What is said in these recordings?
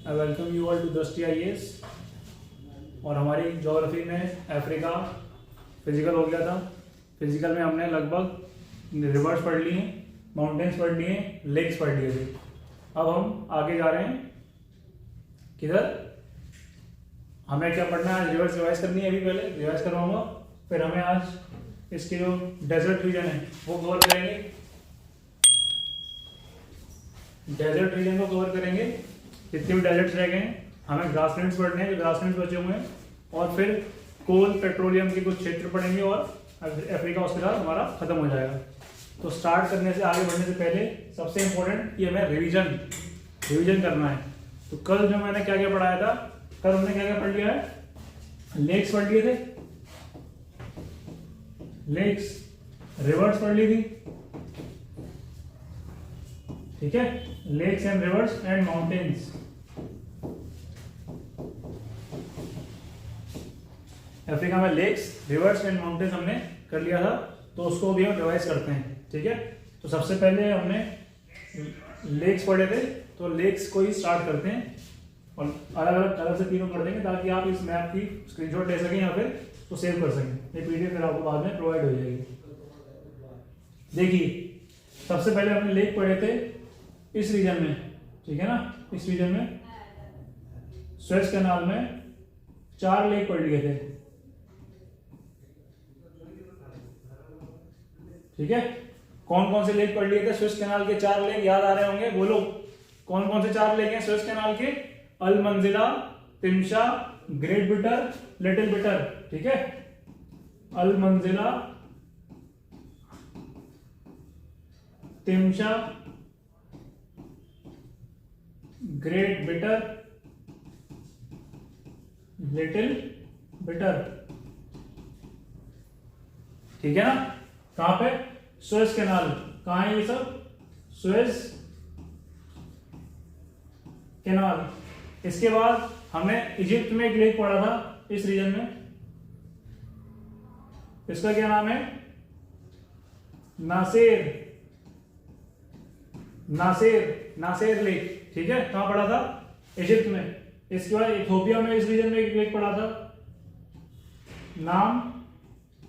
I welcome you all to Drishti IAS। और हमारी geography में अफ्रीका फिजिकल हो गया था। फिजिकल में हमने लगभग रिवर्स पढ़ लिए, माउंटेन्स पढ़ लिए, लेक्स पढ़ लिए थे। अब हम आगे जा रहे हैं किधर, हमें क्या पढ़ना है, रिवर्स रिवाइज करनी है। अभी पहले रिवाइज करवाऊंगा, फिर हमें आज इसके जो डेजर्ट रीजन है वो कवर करेंगे। डेजर्ट रीजन को कवर करेंगे, जितने भी डेजर्ट्स रह गए हैं। हमें ग्रासलैंड्स पढ़ने हैं, जो ग्रासलैंड्स बचे हुए हैं, और फिर कोल पेट्रोलियम के कुछ क्षेत्र पढ़ेंगे और अफ्रीका उसके बाद हमारा खत्म हो जाएगा। तो स्टार्ट करने से, आगे बढ़ने से पहले सबसे इंपॉर्टेंट ये हमें रिवीजन करना है। तो कल जो मैंने क्या क्या पढ़ाया था, कल हमने क्या क्या पढ़ लिया है, लेक्स पढ़ लिए थे, लेक्स, रिवर्स पढ़ ली थी, ठीक है, lakes and rivers and mountains. Africa में लेक्स, रिवर्स एंड माउंटेन्स हमने कर लिया था, तो उसको भी हम रिवाइज करते हैं, ठीक है। तो सबसे पहले हमने लेक्स पढ़े थे, तो लेक्स को ही स्टार्ट करते हैं और अलग अलग कलर से तीनों कर देंगे, ताकि आप इस मैप की स्क्रीनशॉट ले सकें या फिर तो सेव कर सकें। ये PDF फिर आपको बाद में प्रोवाइड हो जाएगी। देखिए, सबसे पहले हमने लेक पढ़े थे इस रीजन में, ठीक है ना। इस रीजन में स्वेज कैनाल में 4 लेक पढ़ लिए थे, ठीक है। कौन कौन से लेक पढ़ लिए थे, स्वेज कैनाल के 4 लेक याद आ रहे होंगे, बोलो कौन कौन से 4 लेक हैं स्वेज कैनाल के। अल मंजिला, तिमशा, ग्रेट बिटर, लिटिल बिटर, ठीक है। अल मंजिला, तिमशा, ग्रेट बिटर, लिटिल बिटर, ठीक है ना। कहां पे, सुएज कैनाल, कहां है ये सब, सुएज कैनाल। इसके बाद हमने इजिप्ट में एक लेक पढ़ा था इस रीजन में, इसका क्या नाम है, नासेर, नासेर, नासेर लेक, ठीक है। कहां पढ़ा था, इजिप्ट में। इसके बाद इथियोपिया में इस रीजन में एक लेक पढ़ा था, नाम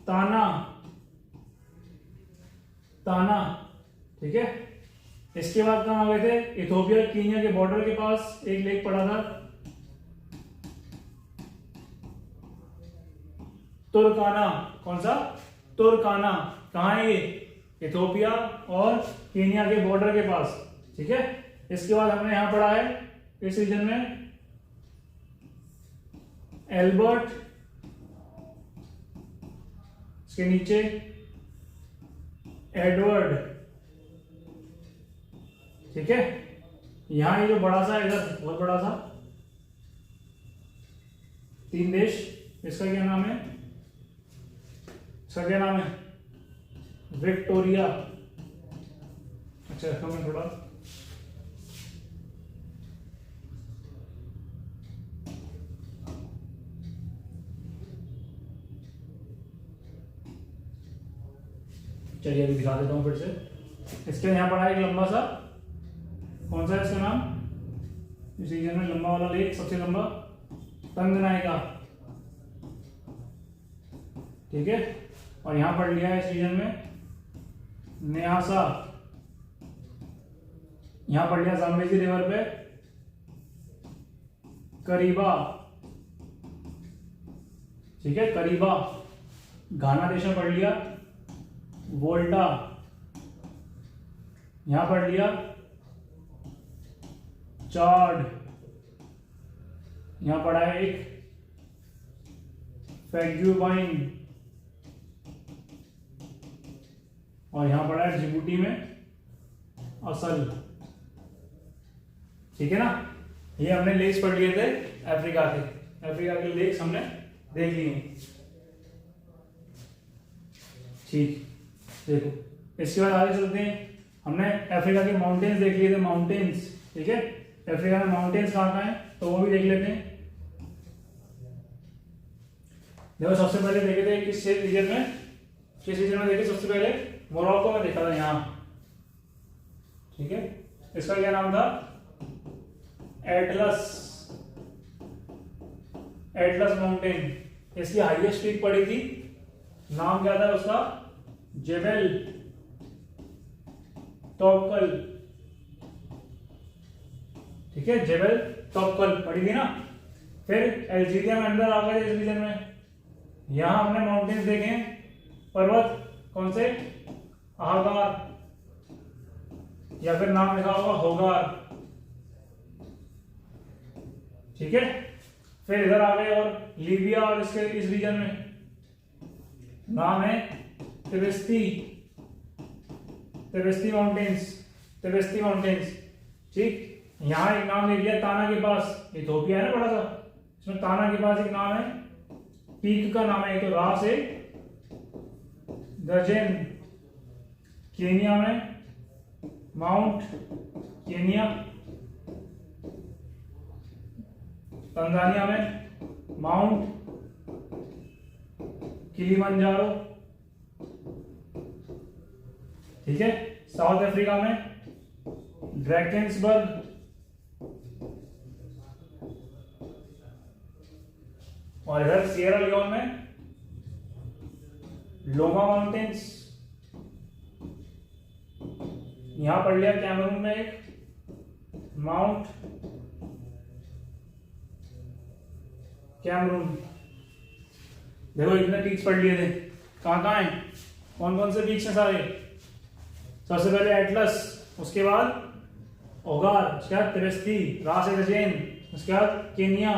ताना, ताना, ठीक है। इसके बाद कहां आ गए थे, इथियोपिया कीनिया के बॉर्डर के पास एक लेक पड़ा था, तुर्काना। कौन सा, तुर्काना। कहां है ये, इथियोपिया और कीनिया के बॉर्डर के पास, ठीक है। इसके बाद हमने यहां पढ़ा है इस रीजन में एल्बर्ट, इसके नीचे एडवर्ड, ठीक है। यहां ये जो बड़ा सा, इधर बहुत बड़ा सा 3 देश, इसका क्या नाम है, इसका क्या नाम है, विक्टोरिया। अच्छा, मैं थोड़ा चलिए अभी दिखा देता हूं फिर से। इसके यहां पड़ा एक लंबा सा, कौन सा है इसका नाम, इस रीजन में लंबा वाला लेक, सबसे लंबा तंगनाइका, ठीक है। और यहां पढ़ लिया है इस रीजन में न्यासा, यहां पढ़ लिया जाम्बेजी रिवर पे करीबा, ठीक है, करीबा। घाना देश में पढ़ लिया वोल्टा, यहां पढ़ लिया चार्ड, यहां पढ़ा है एक फैग्यूबाइन, और यहां पढ़ा है जिबूटी में असल, ठीक है ना। ये हमने लेक्स पढ़ लिए थे अफ्रीका के लेक्स हमने देख लिए, ठीक। देखो, इसके बाद आगे चलते हैं। हमने अफ्रीका के माउंटेन्स देख लिए थे, माउंटेन्स, ठीक है। अफ्रीका में माउंटेन्स कहां कहां हैं, तो वो भी देख लेते हैं। देखो, सबसे पहले देखे थे किस रीजन में देखे, सबसे पहले मोरक्को में देखा था, यहां, ठीक है। इसका क्या नाम था, एटलस, एटलस माउंटेन, इसकी हाईएस्ट पीक पड़ी थी, नाम क्या था उसका, जेबल तोबकल। ठीक है, जेबल तोबकल पड़ी थी ना। फिर अल्जीरिया में अंदर आ गए इस रीजन में, यहां हमने माउंटेन्स देखे, पर्वत कौन से, आगार, या फिर नाम लिखा होगा होगार। ठीक है, फिर इधर आ गए और लीबिया और इसके इस रीजन में नाम है तिब्रिस्ती, तिब्रिस्ती माउंटेन्स, तिब्रिस्ती माउंटेन्स। ठीक, यहां एक नाम ले लिया ताना के पास, इथोपिया है ना बड़ा सा, इसमें ताना के पास एक नाम है, पीक का नाम है, तो रास है दर्जन, केनिया में माउंट केनिया, तंजानिया में माउंट किलिमंजारो। ठीक है, साउथ अफ्रीका में ड्रैकेंसबर्ग, और इधर सिएरा लियोन में लोमा माउंटेन्स। यहां पढ़ लिया कैमरून में एक माउंट कैमरून। देखो इतने पीक्स पढ़ लिए थे, कहां कहां हैं, कौन कौन से पीक्स हैं सारे। सबसे पहले एटलस, उसके बाद ओगार, उसके बाद तिब्रिस्ती, रास एगजेन, उसके बाद Kenya,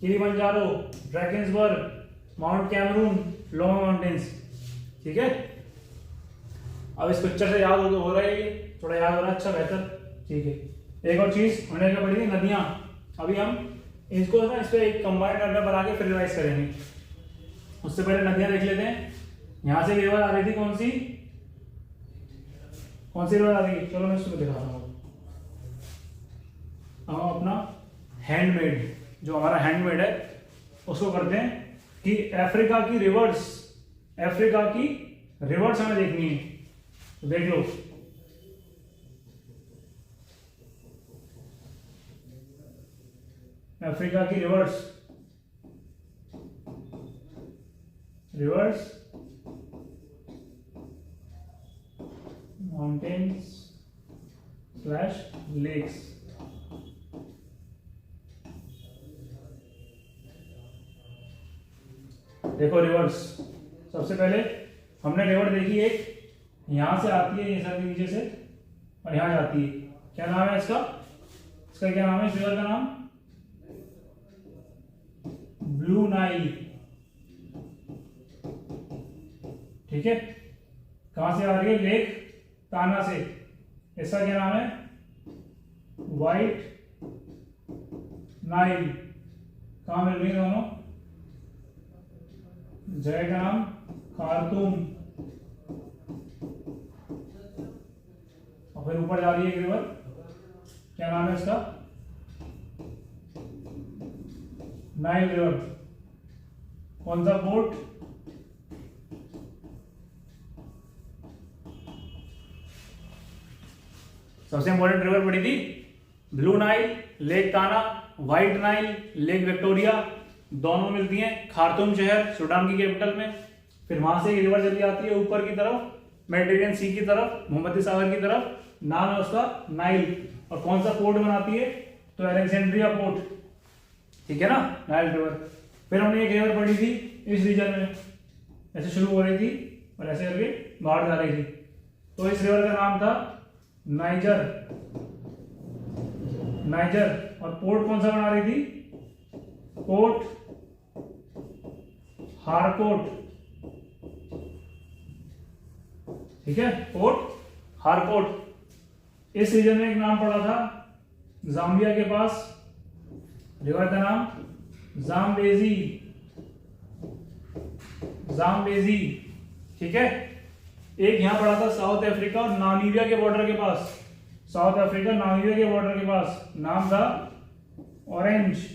Kilimanjaro, Drakensberg, Mount Cameroon, Loma mountains. ठीक है, अब इस पिक्चर से याद हो रहा है, ये थोड़ा याद हो रहा है, अच्छा बेहतर। ठीक है, एक और चीज हमने क्या पढ़ी थी, नदियां। अभी हम इसको ना इस पे एक कंबाइंड नंबर बना के फिर रिवाइज करेंगे। उससे पहले नदियां देख लेते हैं। यहां से रिवर आ रही थी, कौन सी, कौन सी रिवर आ रही है, चलो मैं इसको दिखाता हूँ। हम अपना हैंडमेड, जो हमारा हैंडमेड है उसको करते हैं कि अफ्रीका की रिवर्स, अफ्रीका की रिवर्स हमें देखनी है, तो देख लो। अफ्रीका की rivers, rivers mountains slash lakes. देखो रिवर्स, सबसे पहले हमने रिवर देखी एक, यहां से आती है ये सर के नीचे से और यहां जाती है, क्या नाम है इसका, इसका क्या नाम है, इस रिवर का नाम ब्लू नाइल। ठीक है, कहां से आ रही है, लेक ताना से, इसका क्या नाम है, व्हाइट नाइल। कहां मिल रही है दोनों, जगह का नाम खार्तूम, और फिर ऊपर जा रही है एक रिवर, क्या नाम है इसका, नाइल रिवर। कौन सा पोर्ट, सबसे इंपॉर्टेंट रिवर पड़ी थी ब्लू नाइल, लेक ताना, व्हाइट नाइल, लेक विक्टोरिया, दोनों मिलती हैं खार्तूम शहर, सूडान की कैपिटल में। फिर वहां से रिवर चली जाती है ऊपर की तरफ, मेडिटेरियन सी की तरफ, भूमध्य सागर की तरफ, नाम है उसका नाइल। और कौन सा पोर्ट बनाती है, तो अलेक्जेंड्रिया पोर्ट। ठीक है ना, नाइल रिवर। फिर हमने एक रिवर पढ़ी थी इस रीजन में, ऐसे शुरू हो रही थी और ऐसे करके बाहर जा रही थी, तो इस रिवर का नाम था नाइजर, नाइजर। और पोर्ट कौन सा बना रही थी, पोर्ट हारकोट। ठीक है, पोर्ट हारकोट। इस रीजन में एक नाम पड़ा था जाम्बिया के पास, रिवर का नाम जाम्बेजी, जाम्बेजी। ठीक है, एक यहां पड़ा था साउथ अफ्रीका और नामीबिया के बॉर्डर के पास, साउथ अफ्रीका नामीबिया के बॉर्डर के पास, नाम था ऑरेंज।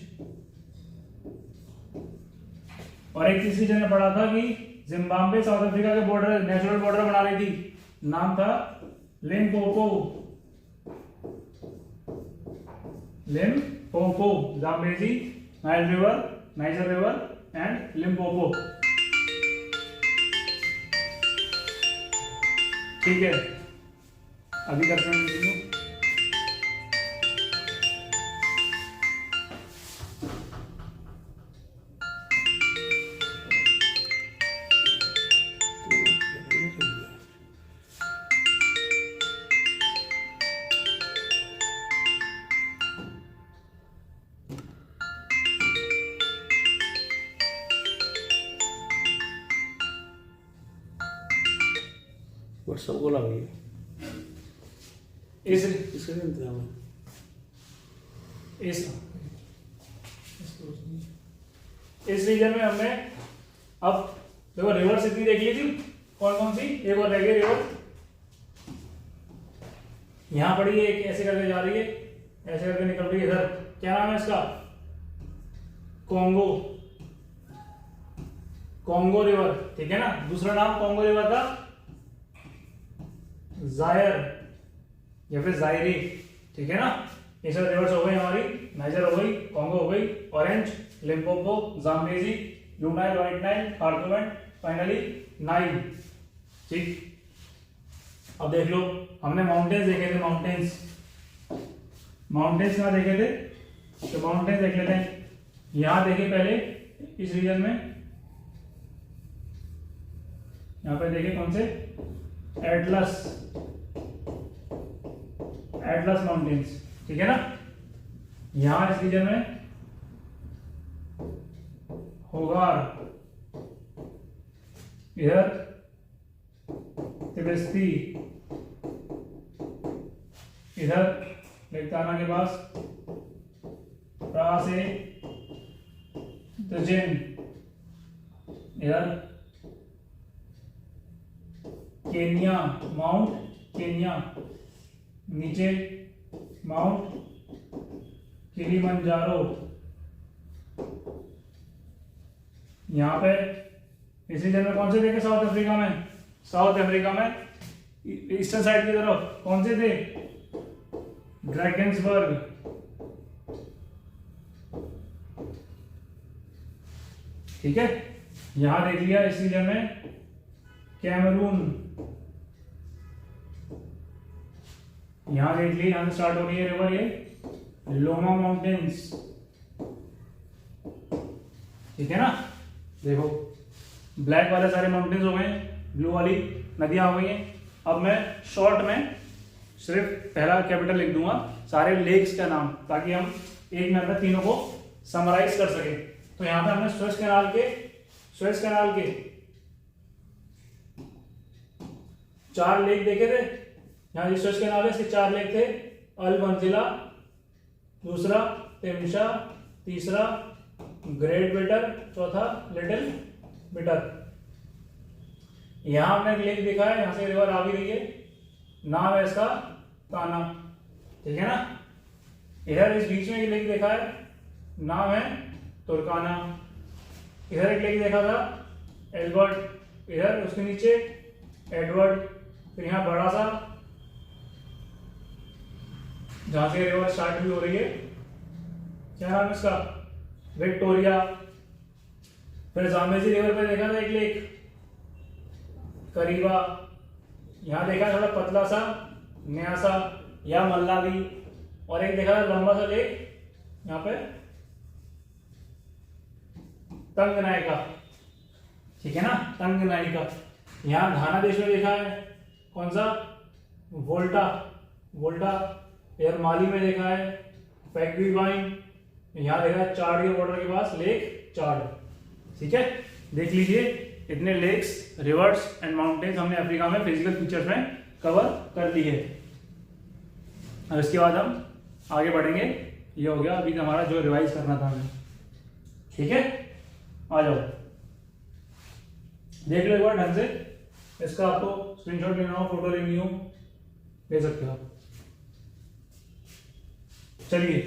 और एक तीसरी जगह पड़ा था कि जिम्बाब्वे साउथ अफ्रीका के बॉर्डर, नेचुरल बॉर्डर बना रही थी, नाम था Limpopo, Limpopo. Zambezi, Nile river, niger river and Limpopo. ठीक है, अभी करते हैं वीडियो। व्हाट्सएप को लगी इस इसका क्या इंतजाम है? इस रीजन में हमने अब देखो रिवर्स इतनी देख ली थी, कौन कौन सी, एक और रह गई रिवर। यहां पड़ी है एक, ऐसे करके जा रही है, ऐसे करके निकल रही है इधर, क्या नाम है इसका, कॉन्गो, कॉन्गो रिवर। ठीक है ना, दूसरा नाम कॉन्गो रिवर का जायर या फिर जायरी। ठीक है ना, ये सब रिवर्स हो गई हमारी, नाइजर हो गई, कॉन्गो हो गई, orange, Limpopo, Zambezi, blue Nile, white Nile, Khartoum, finally Nile. ठीक, अब देख लो, हमने माउंटेन्स देखे थे, माउंटेन्स कहाँ देखे थे, तो माउंटेन्स देख लेते हैं। यहां देखे पहले इस रीजन में, यहां पे देखे कौन से, एटलस, एटलस माउंटेन्स। ठीक है ना, यहां इस रीजन में होगार, इधर तिब्बती, इधर लेक्ताना के पास प्रा से तुजिन, इधर केन्या, माउंट केन्या, नीचे माउंट किलिमंजारो। यहां पे इस रीजन में कौन से देखे, साउथ अफ्रीका में, साउथ अफ्रीका में ईस्टर्न साइड की तरफ कौन से थे, ड्रैगन्सबर्ग। ठीक है, यहां देख लिया इस रीजन में कैमरून, यहां देख ली, यहां से स्टार्ट हो रही है रिवर, ये लोमा माउंटेन्स। ठीक है ना, देखो ब्लैक वाले सारे माउंटेन्स हो गए, ब्लू वाली नदियां हो गई हैं। अब मैं शॉर्ट में सिर्फ पहला कैपिटल लिख दूंगा, सारे लेक्स का नाम, ताकि हम एक में अंदर तीनों को समराइज कर सके। तो यहां पे हमने स्वेज कैनाल के 4 लेक देखे थे। यहाँ स्वेज कैनाल है, इसके 4 लेक थे, अल मंजिला, दूसरा तिमशा, तीसरा ग्रेट बिटर, चौथा लिटिल बिटर। यहां हमने लेक देखा है, यहां से रिवर आ भी रही है, नाम है इसका ताना। ठीक है ना, इधर इस बीच में एक लेक देखा है, नाम है तुर्काना। इधर एक लेक देखा था एल्बर्ट, इधर उसके नीचे एडवर्ड, फिर यहां बड़ा सा जहां से रिवर स्टार्ट भी हो रही है, क्या नाम है इसका, विक्टोरिया। फिर जाम्बेजी रिवर पे देखा था एक लेक करीबा, यहां देखा थोड़ा पतला सा नया सा या मल्लावी, और एक देखा था लंबा सा लेक यहाँ पे तंगनाइका। ठीक है ना, तंगनाइका। यहाँ घाना देश में देखा है कौन सा, वोल्टा, इधर माली में देखा है फैक्विवाइन, यहाँ देखा है चाड के बॉर्डर के पास लेक चाड। ठीक है, देख लीजिए इतने लेक्स, रिवर्स एंड माउंटेन्स हमने अफ्रीका में फिजिकल फीचर्स में कवर कर ली है। अब इसके बाद हम आगे बढ़ेंगे, ये हो गया अभी हमारा जो रिवाइज करना था हमें। ठीक है, आ जाओ देख लो एक बार ढंग से, इसका आपको स्क्रीनशॉट लेना हो, फोटो लेनी हो, ले सकते हो। चलिए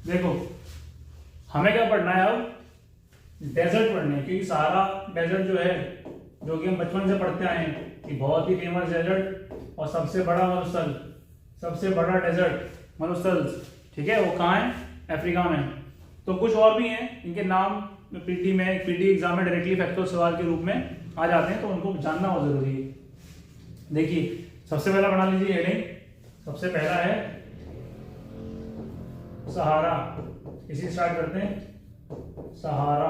देखो, हमें क्या पढ़ना है अब, डेजर्ट पढ़ने, क्योंकि सहारा डेजर्ट जो है, जो कि हम बचपन से पढ़ते आए हैं कि बहुत ही फेमस डेजर्ट और सबसे बड़ा मरुस्थल, सबसे बड़ा डेजर्ट मरुस्थल, ठीक है, वो कहाँ है, अफ्रीका में। तो कुछ और भी हैं इनके नाम पीटी एग्जाम में डायरेक्टली फैक्चुअल सवाल के रूप में आ जाते हैं, तो उनको जानना बहुत जरूरी है। देखिए सबसे पहला बना लीजिए हेडिंग, सबसे पहला है सहारा, इसी स्टार्ट करते हैं, सहारा,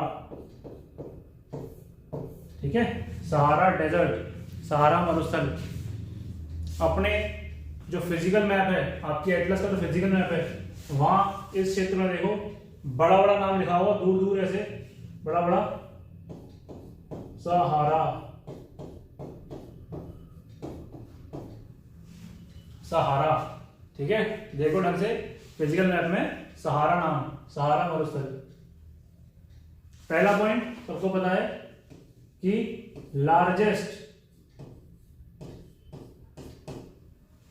ठीक है, सहारा डेजर्ट, सहारा मरुस्थल। अपने जो फिजिकल मैप है, आपकी एटलस का जो फिजिकल मैप है, वहां इस क्षेत्र में देखो बड़ा बड़ा नाम लिखा हुआ, दूर दूर ऐसे बड़ा बड़ा, सहारा, सहारा, ठीक है, देखो ढंग से फिजिकल मैप में सहारा नाम, सहारा मरुस्थल। पहला पॉइंट सबको पता है कि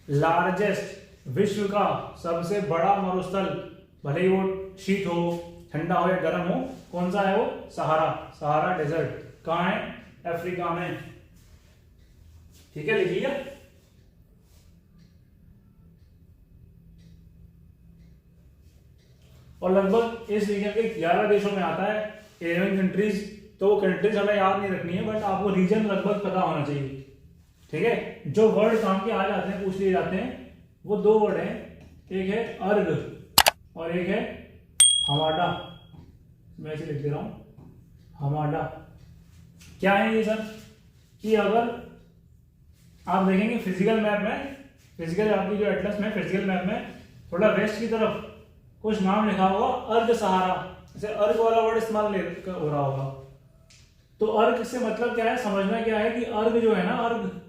लार्जेस्ट विश्व का सबसे बड़ा मरुस्थल, भले ही वो शीत हो, ठंडा हो या गर्म हो, कौन सा है वो, सहारा, सहारा डेजर्ट। कहां है, अफ्रीका में, ठीक है, लिख लिया। और लगभग इस रीजन के 11 देशों में आता है, 11 कंट्रीज। तो वो कंट्रीज हमें याद नहीं रखनी है, बट आपको रीजन लगभग पता होना चाहिए, ठीक है। जो वर्ड काम के आ जाते हैं, पूछ लिए जाते हैं, वो दो वर्ड हैं, एक है अर्ग और एक है हमाडा। मैं इसे लिख दे रहा हूं, हमाडा। क्या है ये सर, कि अगर आप देखेंगे फिजिकल मैप में, फिजिकल आपकी जो एटलस में फिजिकल मैप में थोड़ा वेस्ट की तरफ कुछ नाम लिखा होगा, अर्ग सहारा, जैसे अर्ग वाला वर्ड इस्तेमाल हो रहा होगा। तो अर्ग से मतलब क्या है, समझना क्या है कि अर्ग जो है ना, अर्ग,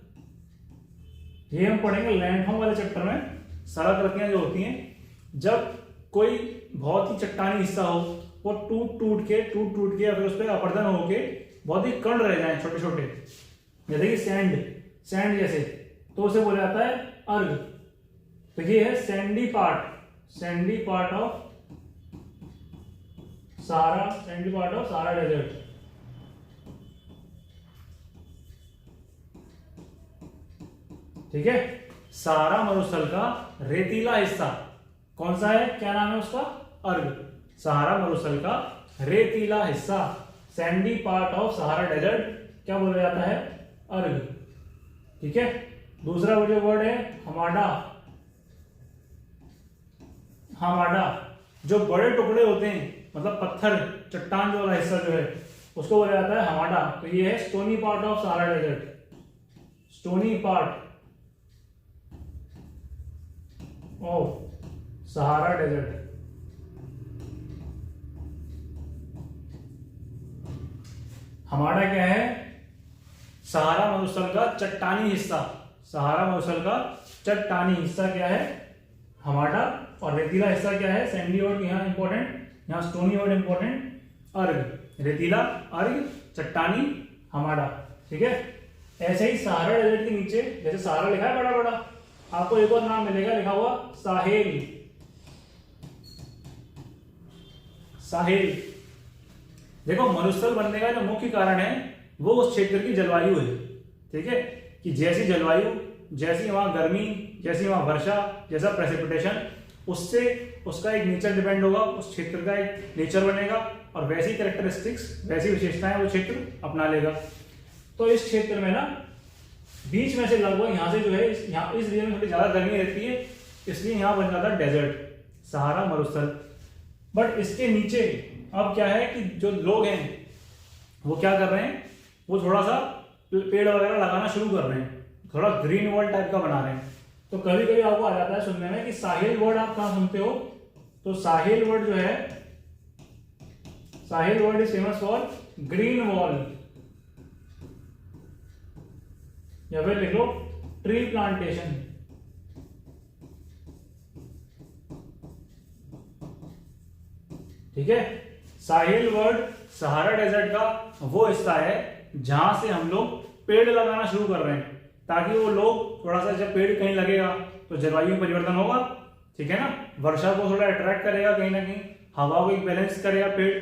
ये हम पढ़ेंगे लैंडफॉर्म वाले चैप्टर में। सड़क जो होती हैं, जब कोई बहुत ही चट्टानी हिस्सा हो, वो टूट टूट के या फिर उस पर अपर्दन होके बहुत ही कण रह जाए, छोटे छोटे, जैसे कि सैंड जैसे, तो उसे बोला जाता है अर्ग। तो ये है sandy part of Sahara desert. ठीक है, सहारा मरुस्थल का रेतीला हिस्सा कौन सा है, क्या नाम है उसका, अर्ग। सहारा मरुस्थल का रेतीला हिस्सा, sandy part of Sahara desert, क्या बोला जाता है, अर्ग। ठीक है, दूसरा जो वर्ड है हमाडा, जो बड़े टुकड़े होते हैं, मतलब पत्थर चट्टान जो वाला हिस्सा जो है, उसको बोला जाता है हमाडा। तो ये है stony part of Sahara desert, stony part of Sahara desert. Hamada क्या है, सहारा मरुस्थल का चट्टानी हिस्सा, सहारा मरुस्थल का चट्टानी हिस्सा क्या है, हमाडा। और रेतीला हिस्सा क्या है, सैंडी वर्ड यहाँ इंपॉर्टेंट, यहाँ स्टोनी वर्ड इंपॉर्टेंट, अर्ग, रेतीला, अर्ग, चट्टानी, हमाडा। ठीक है, ऐसे ही सहारा डेजर्ट के नीचे जैसे सहारा लिखा है बड़ा बड़ा, आपको एक और नाम मिलेगा लिखा हुआ साहेल। साहेल, देखो मरुस्थल बनने का जो मुख्य कारण है वो उस क्षेत्र की जलवायु है। ठीक है, कि जैसी जलवायु, जैसी वहां गर्मी, जैसी वहां वर्षा, जैसा प्रेसिपिटेशन, उससे उसका एक नेचर डिपेंड होगा, उस क्षेत्र का एक नेचर बनेगा और वैसी कैरेक्टरिस्टिक्स, वैसी विशेषताएं वो क्षेत्र अपना लेगा। तो इस क्षेत्र में ना बीच में से लगभग यहाँ से जो है यहाँ इस रीजन में थोड़ी ज्यादा गर्मी रहती है, इसलिए यहाँ बन जाता है डेजर्ट, सहारा मरुस्थल। बट इसके नीचे अब क्या है कि जो लोग हैं वो क्या कर रहे हैं, वो थोड़ा सा पेड़ वगैरह लगाना शुरू कर रहे हैं, थोड़ा ग्रीन वर्ल्ड टाइप का बना रहे हैं। तो कभी कभी आपको आ जाता है सुनने में कि साहिल वर्ड आप कहां सुनते हो, तो साहिल वर्ड जो है, Sahel word is famous for green wall, या फिर लिख लो ट्री प्लांटेशन। ठीक है, साहिल वर्ड सहारा डेजर्ट का वो हिस्सा है जहां से हम लोग पेड़ लगाना शुरू कर रहे हैं, ताकि वो लोग थोड़ा सा, जब पेड़ कहीं लगेगा तो जलवायु में परिवर्तन होगा, ठीक है ना, वर्षा को थोड़ा अट्रैक्ट करेगा कहीं ना कहीं, हवा को एक बैलेंस करेगा पेड़,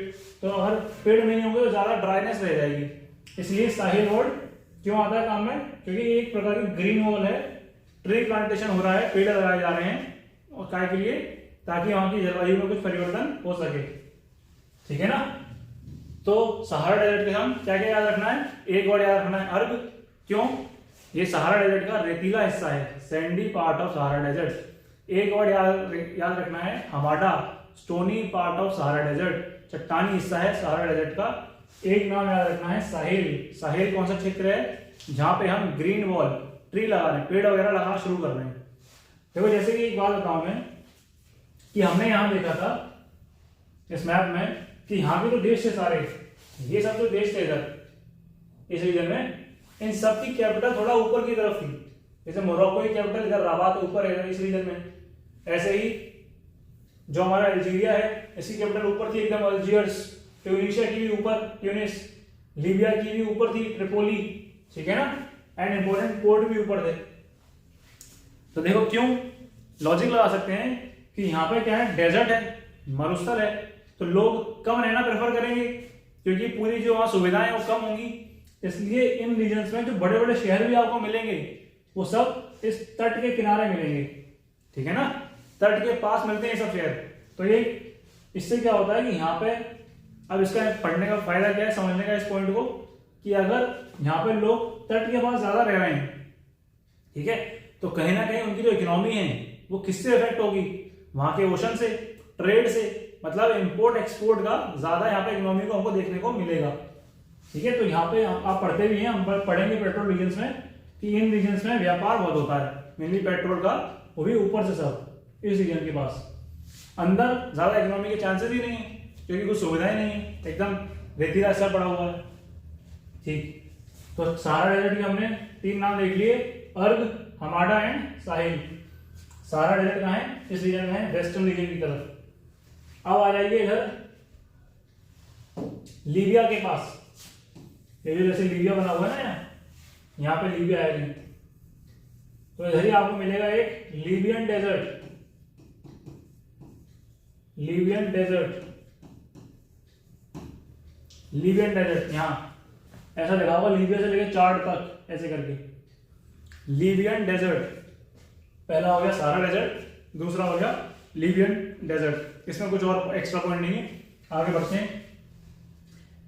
तो अगर पेड़ नहीं होंगे तो ज़्यादा ड्राइनेस रह जाएगी। इसलिए साहिल वर्ड क्यों आता है काम में, क्योंकि ये एक प्रकार की ग्रीन वॉल है, ट्री प्लांटेशन हो रहा है, पेड़ लगाए जा रहे हैं और काय के लिए, ताकि वहां की जलवायु में कुछ परिवर्तन हो सके। ठीक है ना। तो सहारा डेजर्ट के हम क्या क्या याद रखना है, एक वर्ड याद रखना है अर्ग। क्यों, ये सहारा डेजर्ट का रेतीला हिस्सा है, sandy part of Sahara desert. एक वर्ड याद रखना है hamada, stony part of Sahara desert, चट्टानी हिस्सा है सहारा डेजर्ट का। एक नाम याद रखना है साहिल। साहिल कौन सा क्षेत्र है, जहां पे हम ग्रीन वॉल, ट्री लगा रहे हैं, पेड़ वगैरह लगाना शुरू कर रहे हैं। देखो जैसे कि एक बात बताऊं मैं, कि हमने यहां देखा था इस मैप में कि यहाँ के तो देश थे सारे, ये सब तो देश थे इधर इस रीजन में, इन सब की कैपिटल थोड़ा ऊपर की तरफ थी। जैसे मोरक्को की कैपिटल इधर रबात ऊपर है इस रीजन में, ऐसे ही जो हमारा अल्जीरिया है इसकी कैपिटल ऊपर थी एकदम अल्जियर्स, ट्यूनीशिया की भी ऊपर ट्यूनिस, लीबिया की भी ऊपर थी ट्रिपोली, ठीक है ना, एंड इंपोर्टेंट पोर्ट भी ऊपर थे। तो देखो क्यों, लॉजिक लगा सकते हैं कि यहाँ पे क्या है, डेजर्ट है, मरुस्थल है, तो लोग कम रहना प्रेफर करेंगे क्योंकि पूरी जो वहां सुविधाएं वो कम होंगी। इसलिए इन रीजन्स में जो बड़े बड़े शहर भी आपको मिलेंगे वो सब इस तट के किनारे मिलेंगे। ठीक है ना, तट के पास मिलते हैं सब शहर। तो ये इससे क्या होता है कि यहाँ पे, अब इसका पढ़ने का फायदा क्या है, समझने का इस पॉइंट को, कि अगर यहाँ पे लोग तट के पास ज्यादा रह रहे हैं, ठीक है, तो कहीं ना कहीं उनकी जो इकोनॉमी है वो किससे इफेक्ट होगी, वहां के ओशन से, ट्रेड से, मतलब इंपोर्ट एक्सपोर्ट का ज्यादा यहाँ पे इकोनॉमी को हमको देखने को मिलेगा। ठीक है, तो यहाँ पे आप पढ़ते भी हैं, हम पढ़ेंगे पेट्रोल रीजन्स में कि इन रीजन्स में व्यापार बहुत होता है, मेनली पेट्रोल का, वो भी ऊपर से सब इस रीजन के पास। अंदर ज्यादा इकोनॉमी के चांसेस ही नहीं है क्योंकि कुछ सुविधाएं नहीं है, एकदम रेतीला ऐसा पड़ा हुआ है। ठीक, तो सहारा डेजर्ट के हमने 3 नाम देख लिए, अर्ग, हमाडा एंड साहिल। सहारा डेजर्ट कहाँ है, इस रीजन में है, वेस्टर्न रीजन की तरफ। अब आ जाइए इधर लीबिया के पास, ये जो जैसे लीबिया बना हुआ है ना, यहाँ पे लीबिया है, तो इधर ही आपको मिलेगा एक Libyan desert. Libyan desert, Libyan desert यहाँ ऐसा लिखा हुआ, लीबिया से लेके चार्ट तक ऐसे करके लीबियन डेजर्ट। पहला हो गया सहारा डेजर्ट, दूसरा हो गया लीबियन डेजर्ट। इसमें कुछ और एक्स्ट्रा पॉइंट नहीं है, आगे बढ़ते हैं।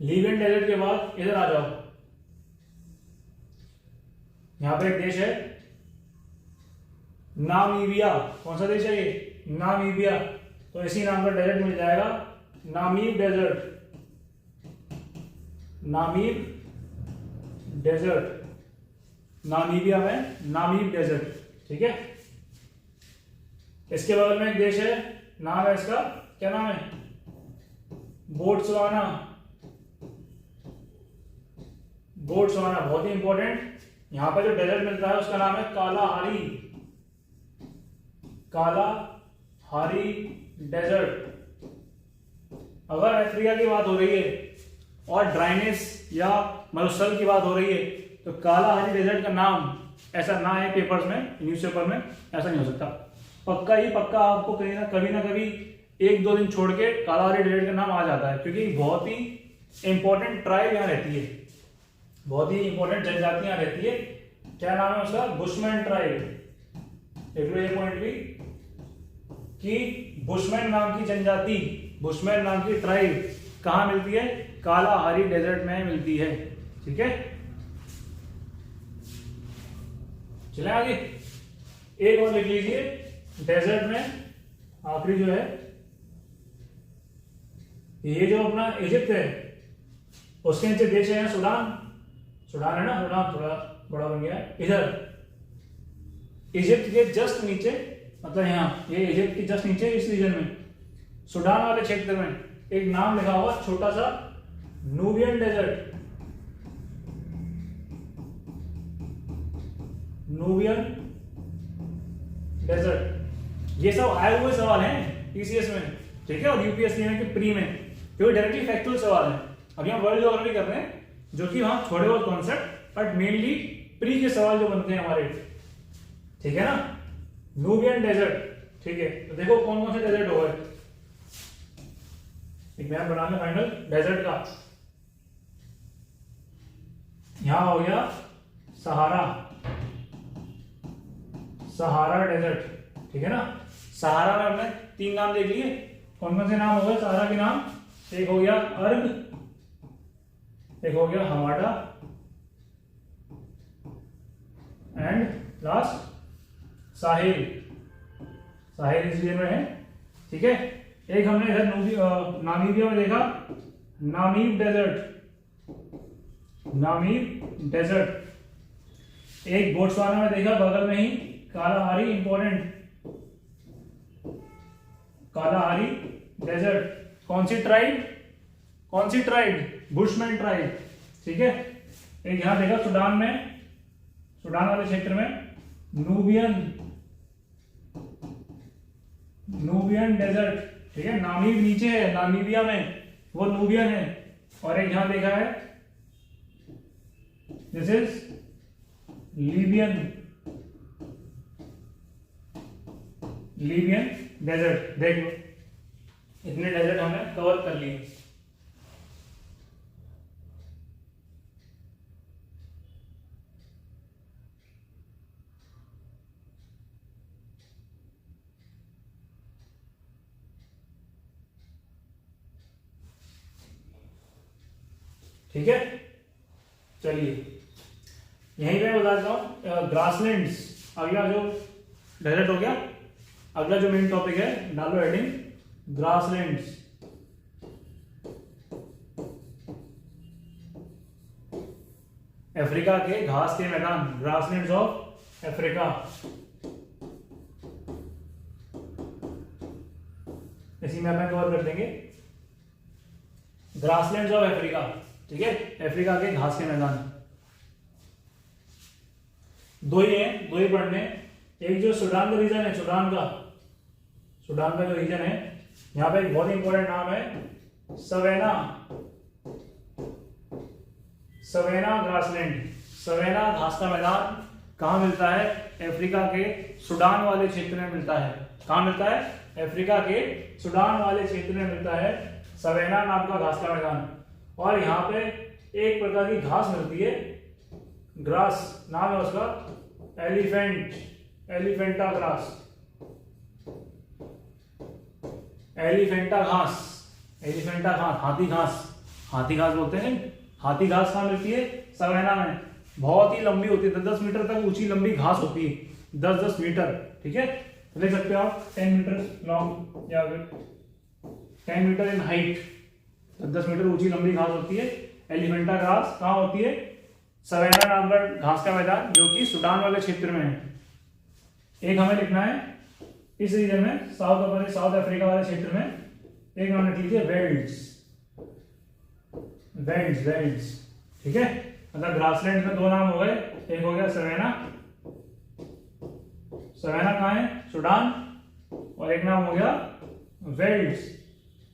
लीबियन डेजर्ट के बाद इधर आ जाओ, यहां पर एक देश है नामीबिया। कौन सा देश है ये, नामीबिया। तो इसी नाम का डेजर्ट मिल जाएगा, Namib desert. Namib desert, Namibia में नामीब डेजर्ट। ठीक है, इसके बगल में एक देश है, नाम है इसका, क्या नाम है, बोट्सवाना। बोट्सवाना बहुत ही इंपॉर्टेंट, यहां पर जो डेजर्ट मिलता है उसका नाम है कालाहारी। Kalahari desert. अगर अफ्रीका की बात हो रही है और ड्राइनेस या मरुस्थल की बात हो रही है तो कालाहारी डेजर्ट का नाम ऐसा ना है पेपर्स में, न्यूज़पेपर में, ऐसा नहीं हो सकता। पक्का ही पक्का आपको कहीं ना कभी 1-2 दिन छोड़ के कालाहारी डेजर्ट का नाम आ जाता है, क्योंकि बहुत ही इंपॉर्टेंट ट्राइब यहाँ रहती है, बहुत ही इंपॉर्टेंट जनजातियां रहती है। क्या नाम है उसका, बुशमैन ट्राइब। देख लो ये पॉइंट भी कि बुशमैन नाम की जनजाति, बुशमैन नाम की ट्राइब कहां मिलती है, कालाहारी डेजर्ट में मिलती है। ठीक है, चले आगे, एक और लिख लीजिए, डेजर्ट में आखिरी जो है, ये जो अपना इजिप्ट है उसके नीचे देश है सूडान। सूडान है ना, सूडान थोड़ा बड़ा बन गया है। इधर इजिप्ट के जस्ट नीचे, मतलब यहाँ ये इजिप्ट के जस्ट नीचे इस रीजन में, सूडान वाले क्षेत्र में एक नाम लिखा हुआ छोटा सा, नूबियन डेजर्ट। Nubian desert. ये सब आए हुए सवाल हैं टीसीएस में, ठीक है, और यूपीएससी में कि प्री में, क्योंकि डायरेक्टली फैक्चुअल सवाल है। अभी हम वर्ल्ड ज्योग्राफी कर रहे हैं, जो कि वहां थोड़े बहुत कॉन्सेप्ट, बट मेनली प्री के सवाल जो बनते हैं हमारे, ठीक है ना। नूबियन डेजर्ट, ठीक है, तो देखो कौन कौन से डेजर्ट हो गए। एक मैप बना ले फाइनल डेजर्ट का। यहां हो गया सहारा, सहारा डेजर्ट, ठीक है ना। सहारा में हमने 3 नाम देख लिए, कौन कौन से नाम हो गए सहारा के नाम? एक हो गया अर्ग, एक हो गया हमाडा, एंड लास्ट साहिल। साहिल इस रीजन में है, ठीक है। एक हमने इधर नामीबिया में देखा नामीब डेजर्ट, नामीब डेजर्ट। एक बोट्सवाना में देखा बगल में ही कालाहारी, इंपॉर्टेंट कालाहारी डेजर्ट। कौन सी ट्राइब? कौन सी ट्राइब? बुशमैन ट्राइब, ठीक है। एक यहां देखा सूडान में, सूडान वाले क्षेत्र में नूबियन, नूबियन डेजर्ट, ठीक है। नामीब नीचे है नामीबिया में, वो नूबियन है। और एक यहां देखा है this is Libyan, Libyan desert. देख लो इतने डेजर्ट हमने कवर कर लिए। ठीक है, चलिए यहीं पे बता देता हूं ग्रासलैंड्स। अगला जो डेजर्ट हो गया, अगला जो मेन टॉपिक है डालो हेडिंग ग्रासलैंड्स। अफ्रीका के घास के मैदान, ग्रासलैंड्स ऑफ अफ्रीका। इसी मैप में कवर कर देंगे ग्रासलैंड्स ऑफ अफ्रीका, ठीक है। अफ्रीका के घास के मैदान दो ही हैं, दो ही पढ़ने। एक जो सूडान का रीजन है, सूडान का जो रीजन है, यहां पे एक बहुत इंपॉर्टेंट नाम है सवेना, सवेना ग्रासलैंड। सवेना घास का मैदान कहां मिलता है? अफ्रीका के सूडान वाले क्षेत्र में मिलता है। कहां मिलता है? अफ्रीका के सूडान वाले क्षेत्र में मिलता है सवेना नाम का घास का मैदान। और यहाँ पे एक प्रकार की घास मिलती है, ग्रास नाम है उसका, एलिफेंट, एलिफेंटा ग्रास, एलिफेंटा घास, एलिफेंटा घास, हाथी घास, हाथी घास बोलते हैं। हाथी घास कहाँ मिलती है? सवेना में। बहुत ही लंबी होती है, 10-10 मीटर तक ऊंची लंबी घास होती है, 10-10 मीटर, ठीक है। देख सकते हो आप 10 मीटर लॉन्ग या 10 मीटर इन हाइट, 10 मीटर ऊंची लंबी घास होती है। एलिफेंटा घास कहाँ होती है? सवेना नाम का घास का मैदान, जो कि सूडान वाले क्षेत्र में है। एक हमें लिखना है इस रीजन में, साउथ अफ्रीका वाले क्षेत्र में। एक नाम लिख लीजिए वेल्ड्स, वेल्ड्स, वेल्ड्स, ठीक है। मतलब ग्रासलैंड में 2 नाम हो गए, एक हो गया सवेना, सवेना कहाँ है? सूडान। और एक नाम हो गया वेल्ड्स,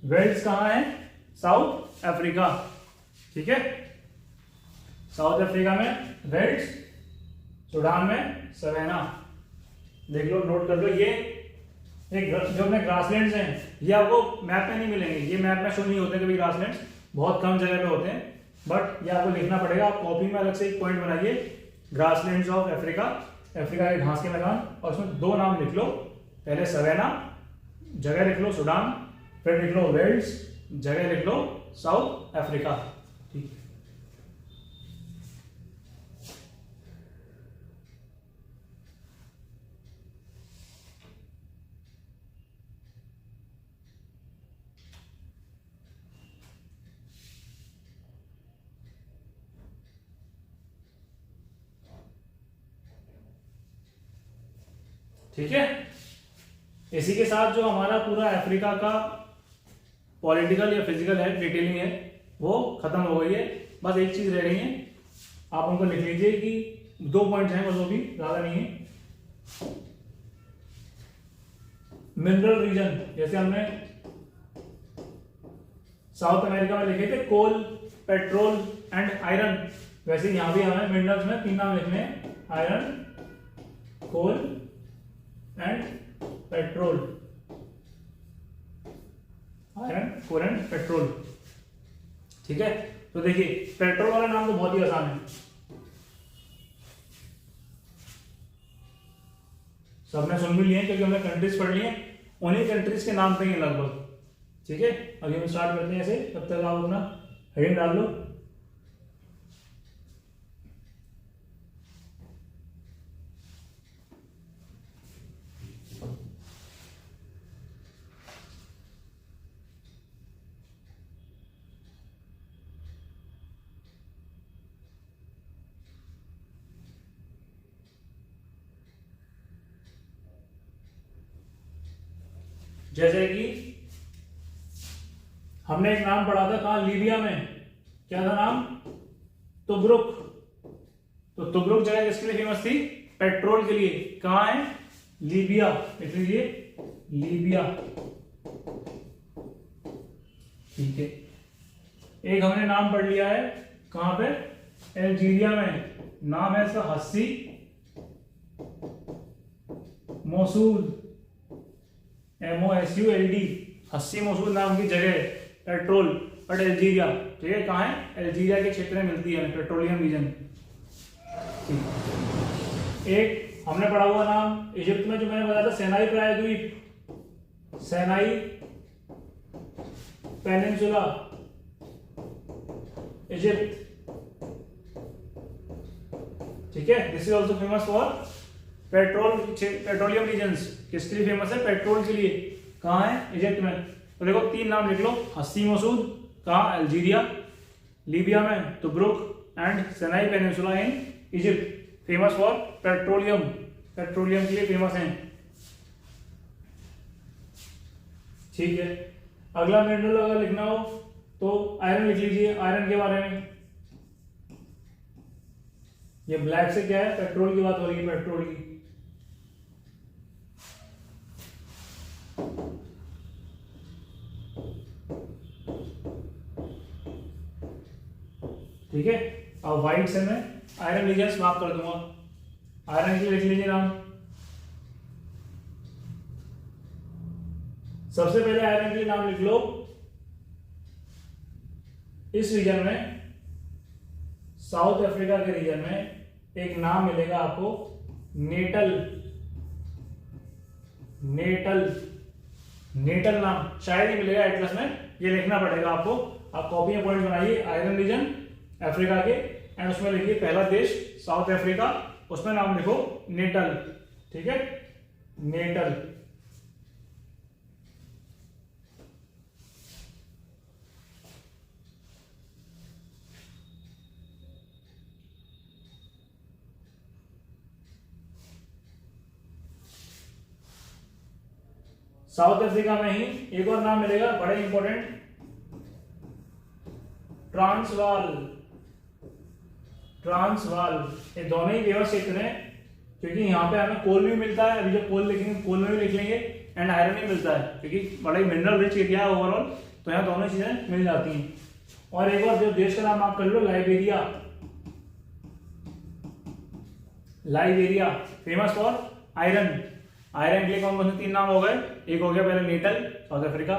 वेल्ड्स कहाँ है? साउथ अफ्रीका, ठीक है। साउथ अफ्रीका में वेल्ड्स, सूडान में सवेना। देख लो, नोट कर लो। ये जो अपने ग्रासलैंड्स हैं, ये आपको मैप में नहीं मिलेंगे, ये मैप में शो नहीं होते कभी ग्रासलैंड्स, बहुत कम जगह पे होते हैं। बट ये आपको लिखना पड़ेगा। आप कॉपी में अलग से एक पॉइंट बनाइए, ग्रासलैंड्स ऑफ अफ्रीका, अफ्रीका के घास के मैदान, और उसमें 2 नाम लिख लो। पहले सवेना, जगह लिख लो सूडान, फिर लिख लो वेल्ड्स, जगह लिख लो साउथ अफ्रीका, ठीक है। ठीक है। इसी के साथ जो हमारा पूरा अफ्रीका का पॉलिटिकल या फिजिकल है, डिटेलिंग है, वो खत्म हो गई है। बस एक चीज रह रही है, आप उनको लिख लीजिए कि 2 पॉइंट्स हैं, बस वो भी ज्यादा नहीं है। मिनरल रीजन, जैसे हमने साउथ अमेरिका में लिखे थे कोल, पेट्रोल एंड आयरन, वैसे यहां भी हमें मिनरल्स में 3 नाम लिखने हैं, iron, coal and petrol. Iron, coal and petrol. ठीक है, तो देखिए पेट्रोल वाला नाम तो बहुत ही आसान है, सबने सुन भी लिए क्योंकि हमने कंट्रीज पढ़ लिए, उन्हीं कंट्रीज के नाम पे ही लगभग। ठीक है, अभी हम स्टार्ट करते हैं ऐसे, तब तक आप अपना हेडिंग डाल लो। जैसे कि हमने एक नाम पढ़ा था कहां, लीबिया में, क्या था नाम, तुब्रुक। तो तुब्रुक जगह किसके लिए फेमस थी, पेट्रोल के लिए। कहां है, लीबिया, लिख लीजिए लीबिया। ठीक है, एक हमने नाम पढ़ लिया है कहां पे, अल्जीरिया में, नाम है इसका हस्सी मोसूल, MOSULD, हस्सी मोसूल नाम की जगह है, पेट्रोल, बट अल्जीरिया। ठीक है, कहाँ है, अल्जीरिया के क्षेत्र में मिलती है, पेट्रोलियम रीजन। एक हमने पढ़ा हुआ नाम इजिप्ट में, जो मैंने बताया था, सेनाई प्रायद्वीप, सेनाई पेनिनसुला, इजिप्ट। ठीक है, this is also famous for petroleum regions. किसके लिए फेमस है, पेट्रोल के लिए। कहाँ है, इजिप्ट में। तो देखो तीन नाम लिख लो, हस्सी मसूद, कहाँ, अल्जीरिया, लीबिया में Tobruk, and Sinai peninsula in Egypt, famous for petroleum, petroleum के लिए फेमस हैं। ठीक है, अगला मिनरल अगर लिखना हो तो आयरन लिख लीजिए, आयरन के बारे में। ये ब्लैक से क्या है, पेट्रोल की बात हो रही है, पेट्रोल की। ठीक है, अब व्हाइट से मैं आयरन रीजन समाप्त कर दूंगा। आयरन के लिए लिख लीजिए नाम। सबसे पहले आयरन के लिए नाम लिख लो, इस रीजन में, साउथ अफ्रीका के रीजन में एक नाम मिलेगा आपको, नेटल, नेटल, नेटल नाम शायद ही मिलेगा एटलस में, ये लिखना पड़ेगा आपको। आप कॉपी में पॉइंट बनाइए, आयरन रीजन अफ्रीका के, एंड उसमें लिखिए पहला देश साउथ अफ्रीका, उसमें नाम लिखो नेटल। ठीक है, नेटल। साउथ अफ्रीका में ही एक और नाम मिलेगा, बड़े इंपॉर्टेंट, ट्रांसवाल, ट्रांसवाल। ये दोनों ही फेमस क्षेत्र हैं, क्योंकि यहाँ पे हमें कोल भी मिलता है, अभी जब कोल लिखेंगे कोल में भी लिख लेंगे, एंड आयरन भी मिलता है, क्योंकि बड़ा ही मिनरल रिच एरिया है ओवरऑल, तो यहाँ दोनों चीजें मिल जाती हैं। और एक और जो देश का नाम आप कर लो, Liberia, Liberia, famous for iron. Iron के लिए कौन कौन से तीन नाम हो गए, एक हो गया पहले नेटल साउथ अफ्रीका,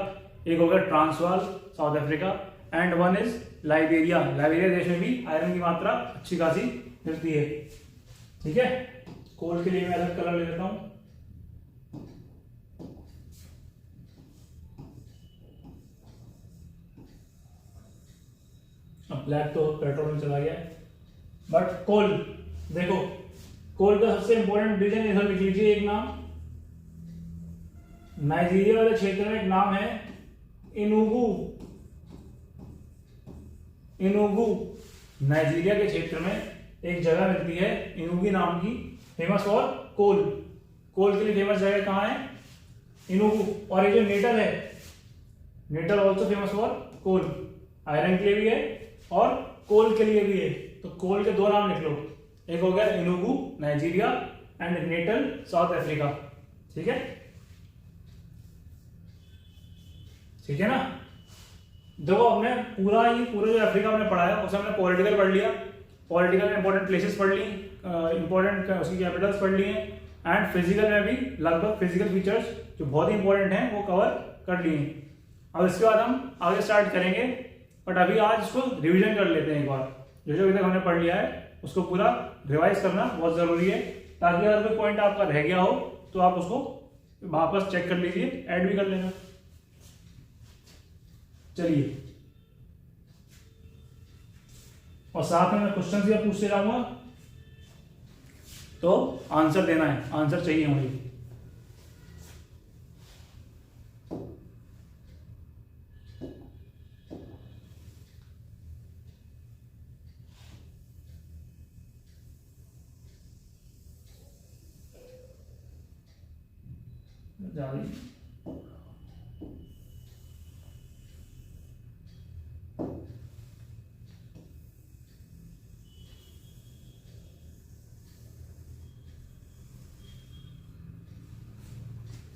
एक हो गया Transvaal south Africa, and one is Liberia. Liberia देश में भी आयरन की मात्रा अच्छी खासी मिलती है। ठीक है, कोल के लिए मैं अलग कलर ले लेता हूं। अब ब्लैक तो पेट्रोल में चला गया है, बट कोल देखो, कोल का सबसे इंपॉर्टेंट रीजन इधर लिख लीजिए एक नाम, नाइजीरिया वाले क्षेत्र में एक नाम है इनुगु, इनुगु। नाइजीरिया के क्षेत्र में एक जगह मिलती है इनुगु नाम की, फेमस फॉर कोल, कोल के लिए फेमस जगह कहां है, इनुगु। और ये जो नेटल है, Natal also famous for coal, iron के लिए भी है और कोल के लिए भी है। तो कोल के दो नाम लिख लो, एक हो गया Enugu Nigeria, and Natal South Africa. ठीक है, ठीक है ना। देखो हमने पूरा जो अफ्रीका हमने पढ़ा है उसे हमने पॉलिटिकल पढ़ लिया, पॉलिटिकल में इंपॉर्टेंट प्लेसेस पढ़ ली, इंपॉर्टेंट उसकी कैपिटल्स पढ़ लिए, एंड फिजिकल में भी लगभग फिजिकल फीचर्स जो बहुत ही इंपॉर्टेंट हैं वो कवर कर लिए। अब इसके बाद हम आगे स्टार्ट करेंगे, बट अभी आज इसको रिवीजन कर लेते हैं एक बार। जो जो अभी तक हमने पढ़ लिया है उसको पूरा रिवाइज करना बहुत जरूरी है, ताकि अगर कोई पॉइंट आपका रह गया हो तो आप उसको वापस चेक कर लीजिए, ऐड भी कर लेना। चलिए, और साथ में मैं क्वेश्चन भी पूछते जाऊंगा, तो आंसर देना है, आंसर चाहिए मुझे।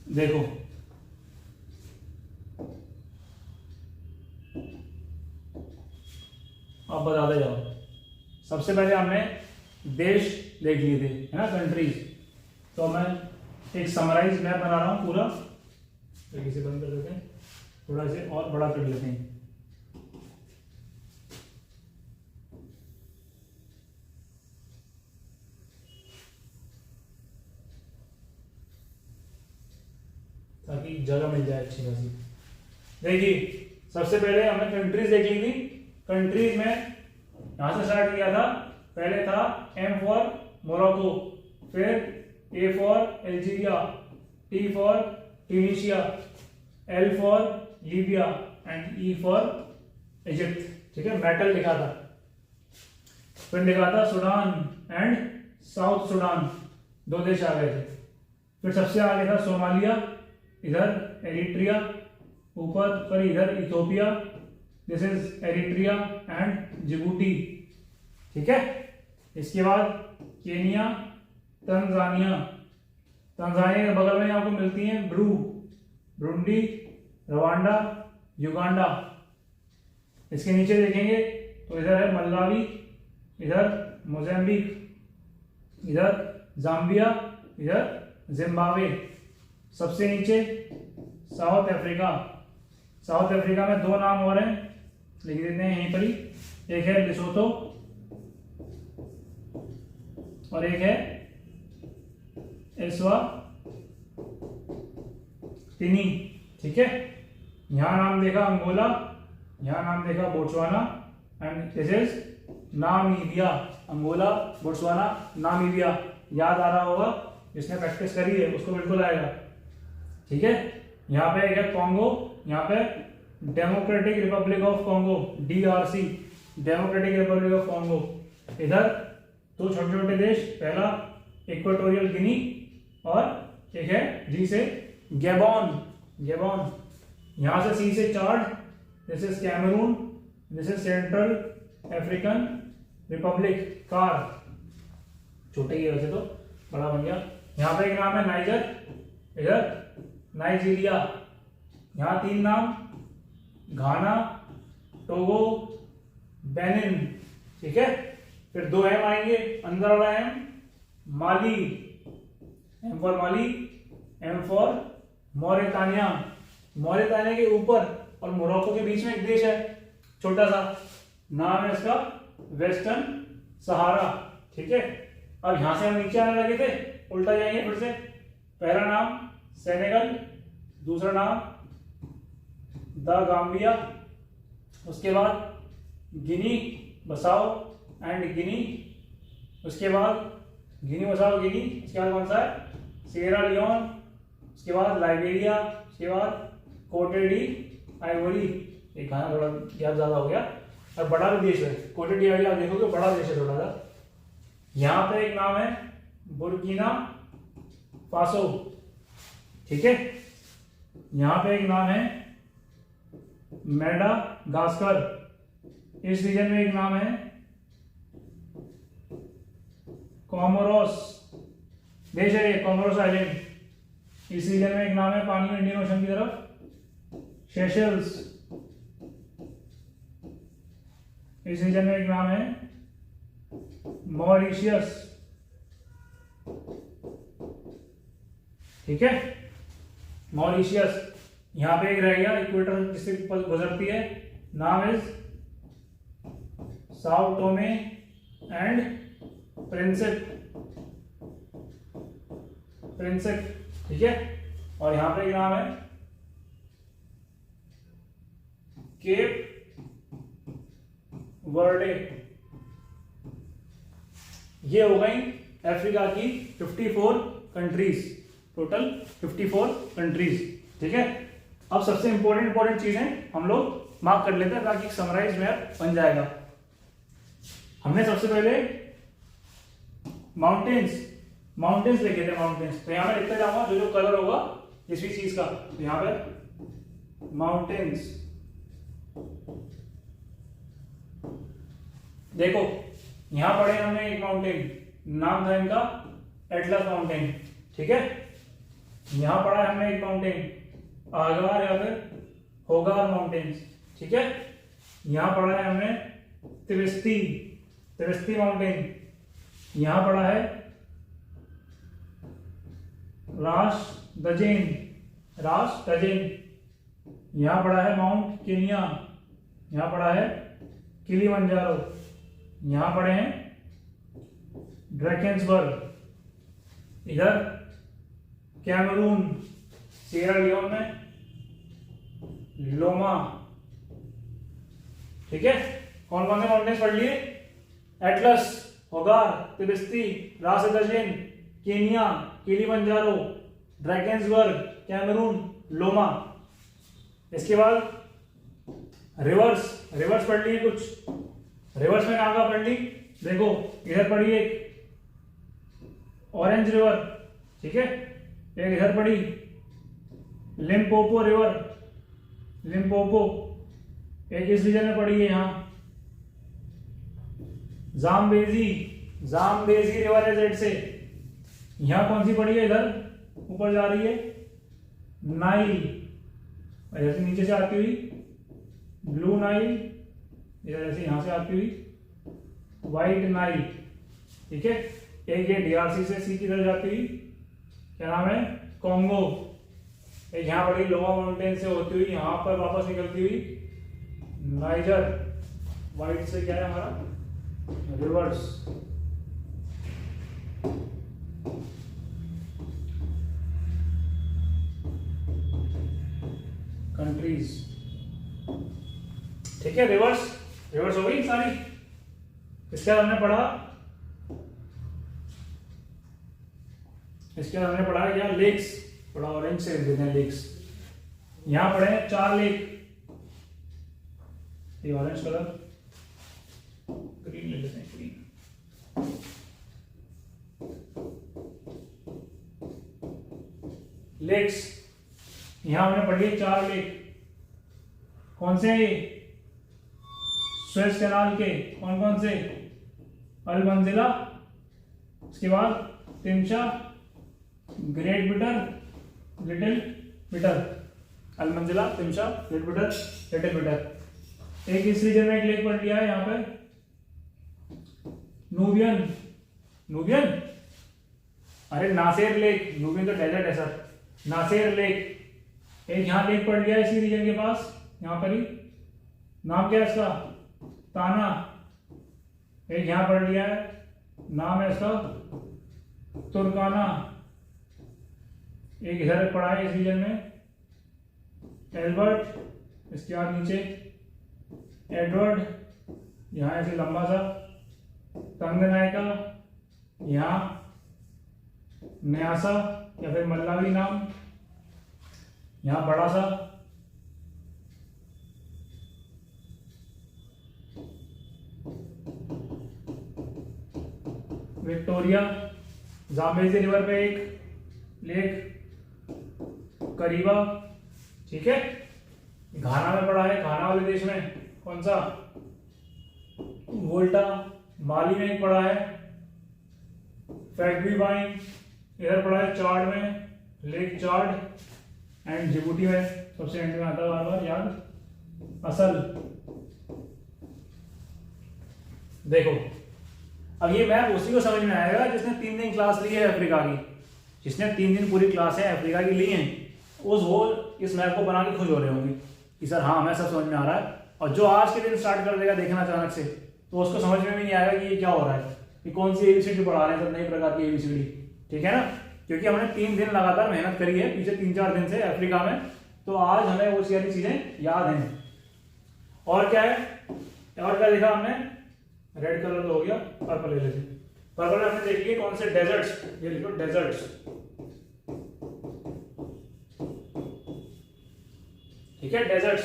देखो, अब बताते जाओ। सबसे पहले हमने देश देख लिए थे, है ना, कंट्रीज। तो मैं एक समराइज मैप बना रहा हूं पूरा, तो इसे बंद कर देते हैं, थोड़ा इसे और बड़ा कर लेते हैं। ताकि जगह मिल जाए अच्छी खासी। देखिए, सबसे पहले हमने कंट्रीज देख ली थी। कंट्रीज में यहां से स्टार्ट किया था। पहले था M फॉर मोरक्को, फिर A for Algeria, T for Tunisia, L for Libya and E for Egypt. ठीक है, मेटल लिखा था। फिर लिखा था सूडान एंड साउथ सूडान, दो देश आ गए थे। फिर सबसे आगे था सोमालिया, इधर एरिट्रिया, ऊपर पर इधर Ethiopia, this is Eritrea and Djibouti. ठीक है, इसके बाद केनिया, तंजानिया। तंजानिया के बगल में आपको मिलती हैं ब्रूंडी, रवांडा, युगांडा। इसके नीचे देखेंगे तो इधर है मलावी, इधर मोजाम्बिक, इधर जाम्बिया, इधर जिम्बाब्वे। सबसे नीचे साउथ अफ्रीका। साउथ अफ्रीका में दो नाम और हैं, लिख देते हैं यहीं पर ही। एक है लिसोतो और एक है एस्वातिनी। ठीक है, यहां नाम देखा अंगोला, यहां नाम देखा Botswana and this is Namibia. Angola, Botswana, Namibia. याद आ रहा होगा, जिसने प्रैक्टिस करी है उसको बिल्कुल आएगा। ठीक है, यहाँ पे एक है कॉन्गो, यहाँ पे democratic Republic of Congo, DRC, democratic Republic of Congo. इधर दो छोटे छोटे देश, पहला इक्वेटोरियल गिनी और एक है जी से गैबॉन। यहां से सी से Chad, this is Cameroon, this is Central African Republic, CAR. छोटे ही है वैसे तो, बड़ा बन गया। यहाँ पे एक नाम है नाइजर, इधर नाइजीरिया। यहां तीन नाम, घाना, टोगो, बेनिन। ठीक है, फिर दो एम आएंगे, अंदर वाला M Mali, M for Mali, M for Mauritania. Mauritania के ऊपर और मोरक्को के बीच में एक देश है छोटा सा, नाम है इसका वेस्टर्न सहारा। ठीक है, अब यहां से हम नीचे आने लगे थे, उल्टा जाएंगे फिर से। पहला नाम सेनेगल, दूसरा नाम द गाम्बिया, उसके बाद गिनी बसाओ एंड गिनी, उसके बाद गिनी बसाओ गिनी, उसके बाद कौन सा है सिएरा लियोन, उसके बाद लाइबेरिया, उसके बाद कोटे डी आइवरी। एक गाना थोड़ा याद ज्यादा हो गया, और बड़ा भी देश है कोटे डी आइवरी, आप देखोगे बड़ा देश है थोड़ा सा। यहाँ पे एक नाम है बुर्किना फासो। ठीक है, यहां पे एक नाम है मेडागास्कर। इस रीजन में एक नाम है कोमोरोस, देश है ये कोमोरोस आइलैंड। इस रीजन में एक नाम है, पानी में इंडियन ओशन की तरफ, सेशल्स। इस रीजन में एक नाम है मॉरिशियस। ठीक है, मॉरिशियस। यहाँ पे एक रह गया इक्वेटर जिससे गुजरती है, नाम is Sao Tome and Principe, ठीक है। और यहाँ पे एक नाम है केप वर्डे। ये हो गई अफ्रीका की 54 कंट्रीज, टोटल 54 कंट्रीज, ठीक है। अब सबसे इंपॉर्टेंट चीजें हम लोग मार्क कर लेते हैं ताकि समराइज मैप बन जाएगा। हमने सबसे पहले माउंटेन्स लिखे थे, माउंटेन्स। तो यहां पे लिखते जाऊंगा जो जो कलर होगा किस भी चीज का, तो यहां पे माउंटेन्स। देखो यहां पढ़े हमने एक माउंटेन, नाम था इनका एटलस माउंटेन, ठीक है। यहां पढ़ा है हमने एक माउंटेन आगार या फिर होगार माउंटेन्स, ठीक है। यहां पढ़ा है हमने त्रिवेस्ती माउंटेन। यहां पढ़ा है रास दजेन। यहां पढ़ा है माउंट केनिया। यहां पढ़ा है किलिमंजारो। यहां पढ़े हैं ड्रैकेंसबर्ग। इधर कैमरून, सिएरा लियोन में लोमा, ठीक है। कौन कौन से माउंटेन्स पढ़ लिए? एटलस, होगार, त्रिवेस्ती, रास dozen, Kenya, Kilimanjaro, Drakensberg, Cameroon, लोमा। इसके बाद रिवर्स पढ़ लिए कुछ। रिवर्स में कहाँ पढ़ ली? देखो इधर पढ़ी एक ऑरेंज रिवर, ठीक है। एक इधर पढ़ी लिम्पोपो रिवर, लिम्पोपो। एक इस रीजन में पढ़ी है यहाँ जाम्बेजी रिवर है जेड से। यहाँ कौन सी पढ़ी है? इधर ऊपर जा रही है नाइल, इधर से नीचे से आती हुई ब्लू नाइल, इधर ऐसे यहां से आती हुई व्हाइट नाइल, ठीक है। एक ये डीआरसी से सी की तरफ जाती हुई क्या नाम है? कॉन्गो। एक यहाँ पड़ी लोमा माउंटेन से होती हुई यहां पर वापस निकलती हुई नाइजर। व्हाइट से क्या है हमारा? रिवर्स। कंट्रीज, ठीक है। रिवर्स हो गई सारी। इसके बाद हमने पढ़ा क्या? लेक्स। थोड़ा ऑरेंज से देते हैं लेक्स। यहां पढ़े 4 लेक। ये ऑरेंज कलर, ग्रीन ले लेते हैं, ग्रीन। लेक्स यहां हमने पढ़ी 4 लेक। कौन से? स्वेज कैनाल के। कौन कौन से? अल मंजिला, उसके बाद तिमशा, ग्रेट बिटर, लिटिल बिटर। अल मंजिला, तिमशा, ग्रेट बिटर, लिटिल बिटर। एक इस रीजन में एक लेक पढ़ लिया है यहाँ पे नूबियन। अरे नासेर लेक, नूबियन तो डेजर्ट है सर। नासेर लेक। एक यहाँ लेक पढ़ लिया है इसी रीजन के पास, यहाँ पर ही। नाम क्या है इसका? ताना। एक यहां पढ़ लिया है, नाम है इसका तुर्काना। एक इधर पढ़ा है इस रीजन में एल्बर्ट। इसके बाद नीचे एडवर्ड, यहां ऐसे लंबा सा तंगनायका। यहां न्यासा या फिर मल्लावी नाम, यहां बड़ा सा विक्टोरिया। जाम्बेजी रिवर पे एक लेक करीबा, ठीक है। घाना में पड़ा है, घाना वाले देश में कौन सा? वोल्टा। माली में एक पड़ा है फैगवीबाइन। इधर पड़ा है चाड में लेक चाड। एंड जिबूटी में सबसे एंड में आता है, बार बार याद, असल। देखो अब ये मैप उसी को समझ में आएगा जिसने 3 दिन क्लास ली है अफ्रीका की। जिसने 3 दिन पूरी क्लास है अफ्रीका की ली है, उस होल इस मैप को बना के खुश हो रहे होंगे कि सर हाँ हमें सब समझ में आ रहा है, और जो आज के दिन स्टार्ट कर देगा देखना अचानक से, तो उसको समझ में भी नहीं आएगा कि ये क्या हो रहा है, कि कौन सी एबीसीडी पढ़ा रहे हैं सब नई प्रकार की एबीसीडी। ठीक है ना, क्योंकि हमने 3 दिन लगातार मेहनत करी है पीछे 3-4 दिन से अफ्रीका में, तो आज हमें वो सारी चीजें याद हैं। और क्या है, और क्या देखा हमने, रेड कलर तो हो गया, पर्पल ले लेते। पर्पल में हमने देखिए कौन से डेजर्ट्स, ये लिखो डेजर्ट्स। ठीक है, डेजर्ट्स।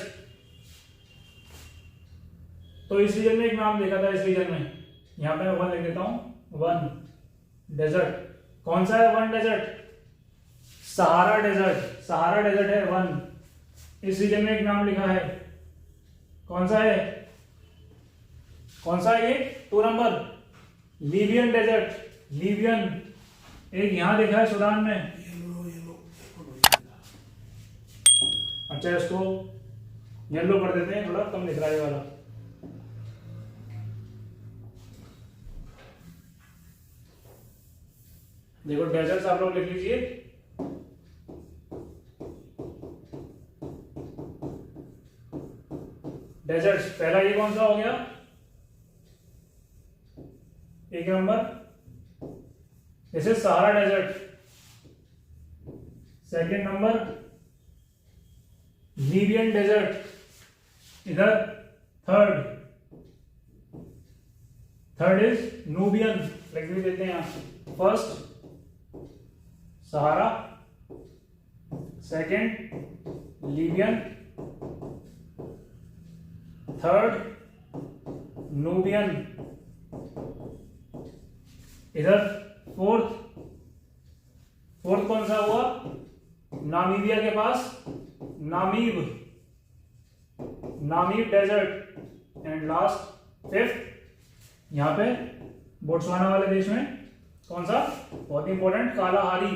तो इस रीजन में एक नाम देखा था, इस रीजन में यहां पे मैं 1 लिख देता हूं, 1 डेजर्ट। कौन सा है 1 desert? Sahara desert. Sahara desert है 1। इस रीजन में एक नाम लिखा है, कौन सा है, कौन सा है ये, 2 नंबर, लीबियन डेजर्ट। लीबियन। एक यहां लिखा है सूडान में, अच्छा इसको येलो कर देते हैं, थोड़ा कम दिख रहा है ये वाला। देखो डेजर्ट्स आप लोग लिख लीजिए, डेजर्ट्स। पहला ये कौन सा हो गया, 1 number, this is Sahara desert. Second number Libyan desert. इधर थर्ड इज नूबियन, लिख भी देते हैं यहां। First Sahara, second Libyan, third Nubian. इधर फोर्थ कौन सा हुआ, नामीबिया के पास, Namib desert. And last 5th यहां पे बोट्सवाना वाले देश में कौन सा, बहुत इंपॉर्टेंट, कालाहारी।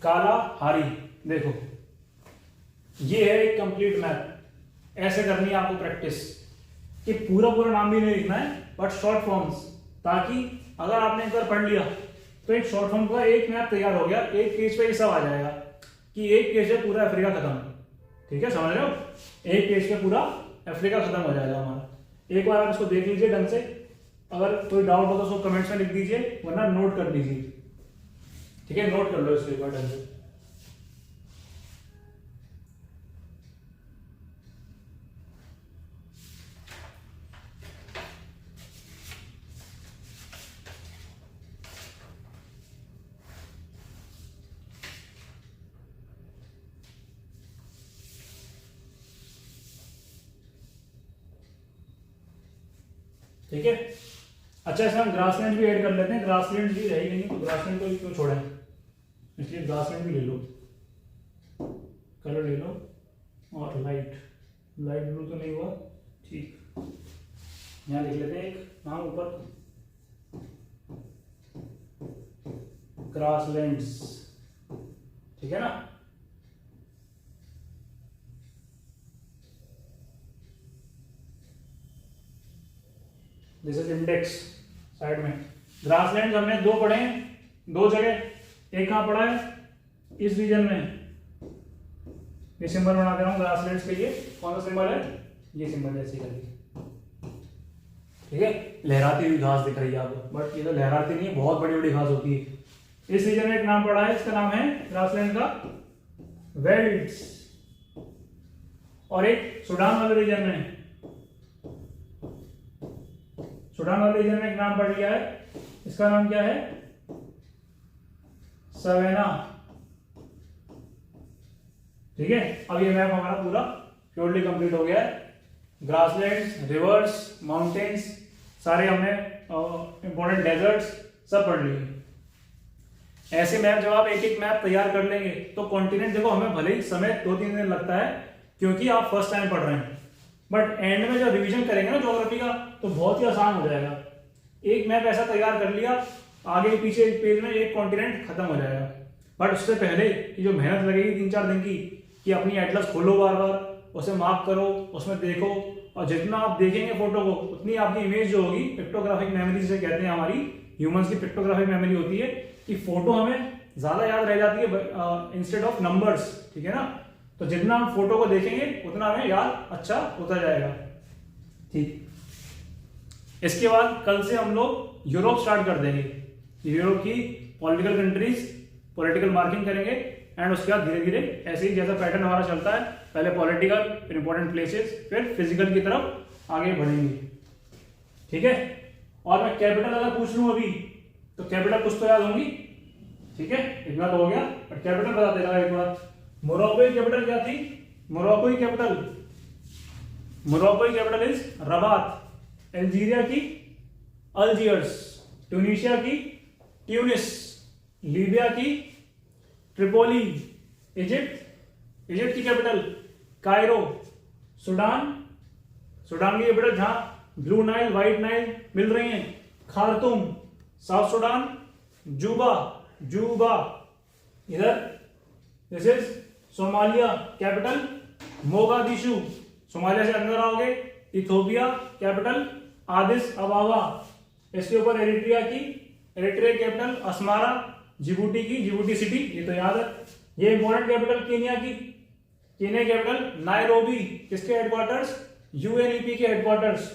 कालाहारी। देखो ये है एक कंप्लीट मैप। ऐसे करनी है आपको प्रैक्टिस, कि पूरा नाम भी नहीं लिखना है बट शॉर्ट फॉर्म्स, ताकि अगर आपने एक बार पढ़ लिया तो एक शॉर्ट फॉर्म का एक मैप तैयार हो गया, एक पेज पे ये सब आ जाएगा कि एक पेज पे पूरा अफ्रीका खत्म। ठीक है, समझ रहे हो, एक पेज पे पूरा अफ्रीका खत्म हो जाएगा हमारा। एक बार आप इसको देख लीजिए ढंग से, अगर कोई डाउट हो तो उसको कमेंट्स में लिख दीजिए, वरना नोट कर लीजिए। ठीक है, नोट कर लो इसको एक बार ढंग से। ठीक है, अच्छा इसमें हम ग्रासलैंड भी ऐड कर लेते हैं। ग्रासलैंड भी रहेगी नहीं तो ग्रासलैंड को क्यों छोड़ें, इसलिए ग्रासलैंड भी ले लो, कलर ले लो, और लाइट ब्लू तो नहीं हुआ, ठीक। यहाँ लिख लेते हैं एक नाम ऊपर, ग्रासलैंड्स। ठीक है ना, दिस इज इंडेक्स साइड में। ग्रासलैंड हमने 2 पढ़े हैं, 2 जगह। एक कहां पढ़ा है, इस रीजन में। ये सिंबल बना दे रहा हूं ग्रासलैंड्स के लिए। कौन सा सिंबल है, ये सिंबल जैसे करके। ठीक है, लहराती हुई घास दिख रही है आपको, बट ये तो लहराती नहीं है, बहुत बड़ी बड़ी घास होती है। इस रीजन में एक नाम पढ़ा है, इसका नाम है ग्रासलैंड का वेल्ड्स। और एक सूडान वाले रीजन में, सूडान वाले रीजन में एक नाम पढ़ लिया है, इसका नाम क्या है, सवेना। ठीक है, अब ये मैप हमारा पूरा प्योरली कंप्लीट हो गया है। ग्रासलैंड्स, रिवर्स, माउंटेन्स, सारे हमने इंपॉर्टेंट डेजर्ट्स सब पढ़ लिए। ऐसे मैप जब आप एक एक मैप तैयार कर लेंगे तो कॉन्टिनेंट, देखो हमें भले ही समय 2-3 दिन लगता है क्योंकि आप फर्स्ट टाइम पढ़ रहे हैं, बट एंड में जब रिवीजन करेंगे ना ज्योग्राफी का तो बहुत ही आसान हो जाएगा। एक मैप ऐसा तैयार कर लिया, आगे पीछे एक पेज में एक कॉन्टिनेंट खत्म हो जाएगा। बट उससे पहले की जो मेहनत लगेगी 3-4 दिन की, कि अपनी एटलस खोलो बार बार, उसे मार्क करो, उसमें देखो, और जितना आप देखेंगे फोटो को उतनी आपकी इमेज जो होगी, पिक्टोग्राफिक मेमोरी जिसे कहते हैं, हमारी ह्यूमंस की पिक्टोग्राफिक मेमोरी होती है कि फोटो हमें ज्यादा याद रह जाती है इंस्टेड ऑफ नंबर्स, ठीक है ना। तो जितना हम फोटो को देखेंगे उतना हमें याद अच्छा होता जाएगा, ठीक। इसके बाद कल से हम लोग यूरोप स्टार्ट कर देंगे, यूरोप की पॉलिटिकल कंट्रीज पॉलिटिकल मार्किंग करेंगे, एंड उसके बाद धीरे धीरे ऐसे ही जैसा पैटर्न हमारा चलता है, पहले पॉलिटिकल, फिर इंपॉर्टेंट प्लेसेस, फिर फिजिकल की तरफ आगे बढ़ेंगे, ठीक है। और मैं कैपिटल अगर पूछ लूं अभी तो कैपिटल कुछ तो याद होंगी, ठीक है, इतना तो हो गया, बट कैपिटल बता देगा एक बार। मोरक्को की कैपिटल क्या थी? मोरक्को की कैपिटल इज रबात। अल्जीरिया की अल्जियर्स, ट्यूनीशिया की ट्यूनिस, लीबिया की ट्रिपोली, इजिप्ट की कैपिटल कायरो, सूडान की कैपिटल जहां ब्लू नाइल व्हाइट नाइल मिल रही हैं, खार्तूम, साउथ सूडान जूबा। इधर this is Somalia, capital Mogadishu. Somalia से अंदर आओगे, इथोपिया, कैपिटल आदिस अबाबा। इसके ऊपर Eritrea capital Asmara, Djibouti city, ये तो याद है। ये important capital Kenya capital Nairobi, किसके हेडक्वार्टर्स? यूएनईपी के हेडक्वार्टर्स।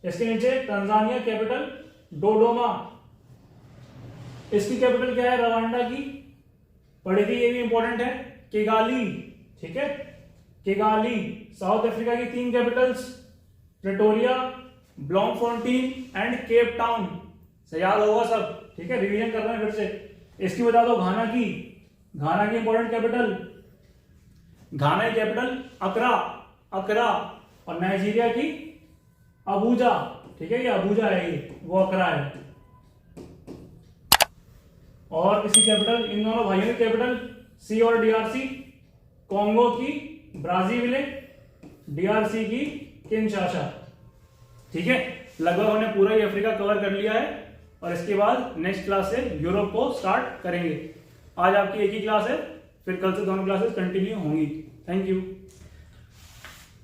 इसके नीचे तंजानिया कैपिटल डोडोमा। इसकी कैपिटल क्या है? रवांडा की, पढ़ी थी, ये भी इंपॉर्टेंट है, किगाली, ठीक है, किगाली। साउथ अफ्रीका की 3 capitals, Pretoria, Bloemfontein and Cape Town. से याद होगा सब, ठीक है, रिवीजन कर रहे हैं फिर से। इसकी बता दो घाना की इंपॉर्टेंट कैपिटल, घाना की कैपिटल अकरा, और नाइजीरिया की अबूजा, ठीक है, ये अबूजा है, ये वो अकरा है। और इसकी कैपिटल, इन दोनों भाइयों की कैपिटल सी और डीआरसी, कॉन्गो की ब्राजीविले, डीआरसी की किनशासा, ठीक है। लगभग हमने पूरा ही अफ्रीका कवर कर लिया है, और इसके बाद नेक्स्ट क्लास से यूरोप को स्टार्ट करेंगे। आज आपकी एक ही क्लास है, फिर कल से दोनों क्लासेस कंटिन्यू होंगी। Thank you.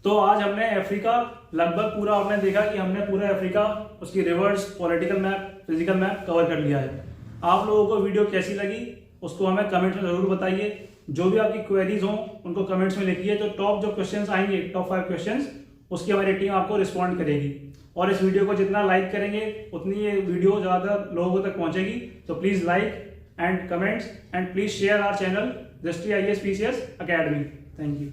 तो आज हमने अफ्रीका लगभग पूरा हमने देखा कि हमने पूरा अफ्रीका, उसकी reverse, political map, physical map cover कर लिया है। आप लोगों को वीडियो कैसी लगी उसको हमें कमेंट्स में जरूर बताइए। जो भी आपकी क्वेरीज हों उनको कमेंट्स में लिखिए, तो टॉप जो क्वेश्चंस आएंगे, टॉप 5 क्वेश्चंस, उसकी हमारी टीम आपको रिस्पॉन्ड करेगी। और इस वीडियो को जितना लाइक करेंगे उतनी ये वीडियो ज़्यादा लोगों तक पहुंचेगी। तो please like and comments and please share our channel Drishti IAS PCS Academy। Thank you.